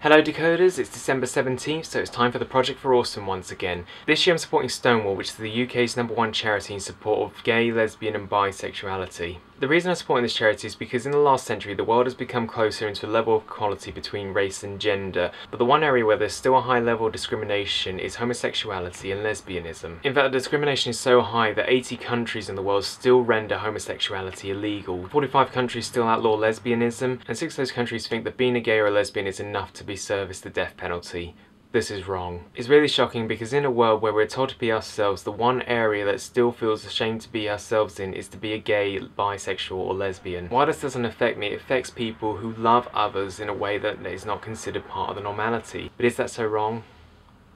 Hello decoders, it's December 17th, so it's time for the Project for Awesome once again. This year I'm supporting Stonewall, which is the UK's #1 charity in support of gay, lesbian and bisexuality. The reason I'm supporting this charity is because in the last century the world has become closer into a level of equality between race and gender, but the one area where there's still a high level of discrimination is homosexuality and lesbianism. In fact, the discrimination is so high that 80 countries in the world still render homosexuality illegal. 45 countries still outlaw lesbianism, and 6 of those countries think that being a gay or a lesbian is enough to be serviced the death penalty. This is wrong. It's really shocking because in a world where we're told to be ourselves, the one area that still feels ashamed to be ourselves in is to be a gay, bisexual or lesbian. While this doesn't affect me, it affects people who love others in a way that is not considered part of the normality. But is that so wrong?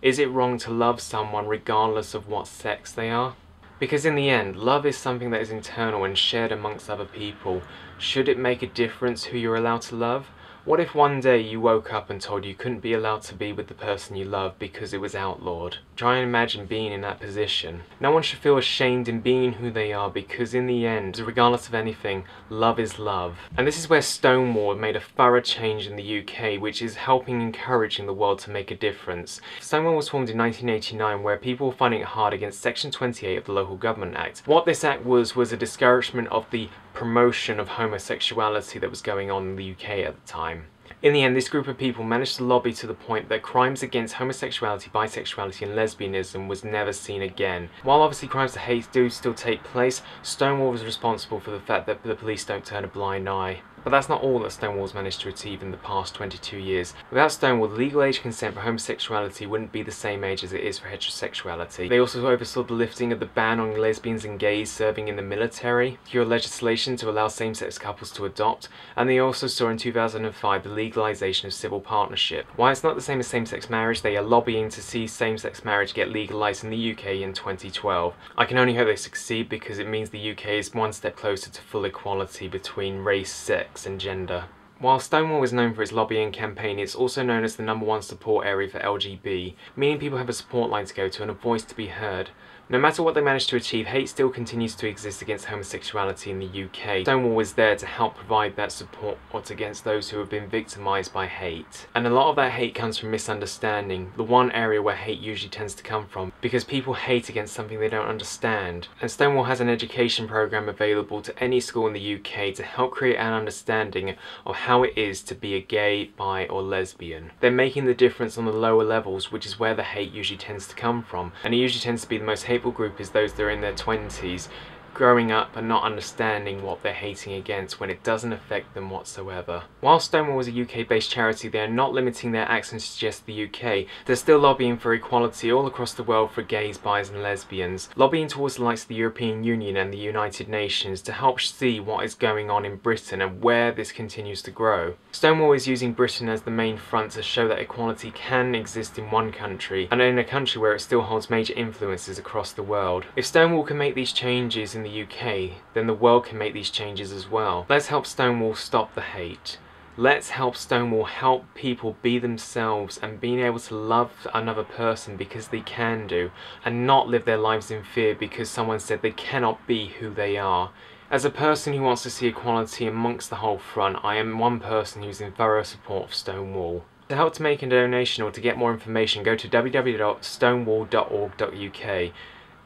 Is it wrong to love someone regardless of what sex they are? Because in the end, love is something that is internal and shared amongst other people. Should it make a difference who you're allowed to love? What if one day you woke up and told you couldn't be allowed to be with the person you love because it was outlawed? Try and imagine being in that position. No one should feel ashamed in being who they are because in the end, regardless of anything, love is love. And this is where Stonewall made a thorough change in the UK, which is helping encouraging the world to make a difference. Stonewall was formed in 1989 where people were finding it hard against Section 28 of the Local Government Act. What this act was a discouragement of the promotion of homosexuality that was going on in the UK at the time. In the end, this group of people managed to lobby to the point that crimes against homosexuality, bisexuality and lesbianism was never seen again. While obviously crimes of hate do still take place, Stonewall was responsible for the fact that the police don't turn a blind eye. But that's not all that Stonewall's managed to achieve in the past 22 years. Without Stonewall, the legal age consent for homosexuality wouldn't be the same age as it is for heterosexuality. They also oversaw the lifting of the ban on lesbians and gays serving in the military, secured legislation to allow same-sex couples to adopt, and they also saw in 2005 the legalization of civil partnership. While it's not the same as same-sex marriage, they are lobbying to see same-sex marriage get legalized in the UK in 2012. I can only hope they succeed because it means the UK is one step closer to full equality between race, sex and gender. While Stonewall is known for its lobbying campaign, it's also known as the #1 support area for LGB, meaning people have a support line to go to and a voice to be heard. No matter what they manage to achieve, hate still continues to exist against homosexuality in the UK. Stonewall is there to help provide that support against those who have been victimised by hate. And a lot of that hate comes from misunderstanding, the one area where hate usually tends to come from, because people hate against something they don't understand. And Stonewall has an education programme available to any school in the UK to help create an understanding of how it is to be a gay, bi or lesbian. They're making the difference on the lower levels, which is where the hate usually tends to come from. And it usually tends to be the most hateful group is those that are in their 20s, growing up and not understanding what they're hating against when it doesn't affect them whatsoever. While Stonewall is a UK-based charity, they are not limiting their actions to just the UK. They're still lobbying for equality all across the world for gays, bis and lesbians, lobbying towards the likes of the European Union and the United Nations to help see what is going on in Britain and where this continues to grow. Stonewall is using Britain as the main front to show that equality can exist in one country and in a country where it still holds major influences across the world. If Stonewall can make these changes in the UK, then the world can make these changes as well. Let's help Stonewall stop the hate. Let's help Stonewall help people be themselves and being able to love another person because they can do, and not live their lives in fear because someone said they cannot be who they are. As a person who wants to see equality amongst the whole front, I am one person who's in thorough support of Stonewall. To help to make a donation or to get more information, go to www.stonewall.org.uk.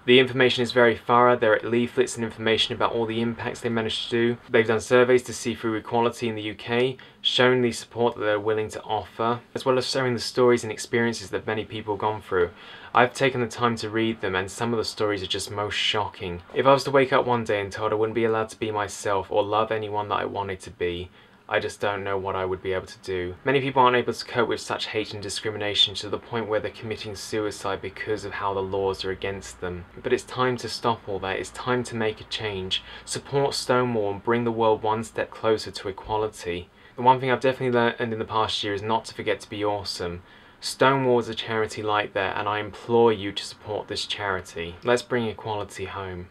The information is very thorough. There are leaflets and information about all the impacts they managed to do. They've done surveys to see through equality in the UK, shown the support that they're willing to offer, as well as showing the stories and experiences that many people have gone through. I've taken the time to read them and some of the stories are just most shocking. If I was to wake up one day and told I wouldn't be allowed to be myself or love anyone that I wanted to be, I just don't know what I would be able to do. Many people aren't able to cope with such hate and discrimination to the point where they're committing suicide because of how the laws are against them. But it's time to stop all that. It's time to make a change. Support Stonewall and bring the world one step closer to equality. The one thing I've definitely learned in the past year is not to forget to be awesome. Stonewall is a charity like that, and I implore you to support this charity. Let's bring equality home.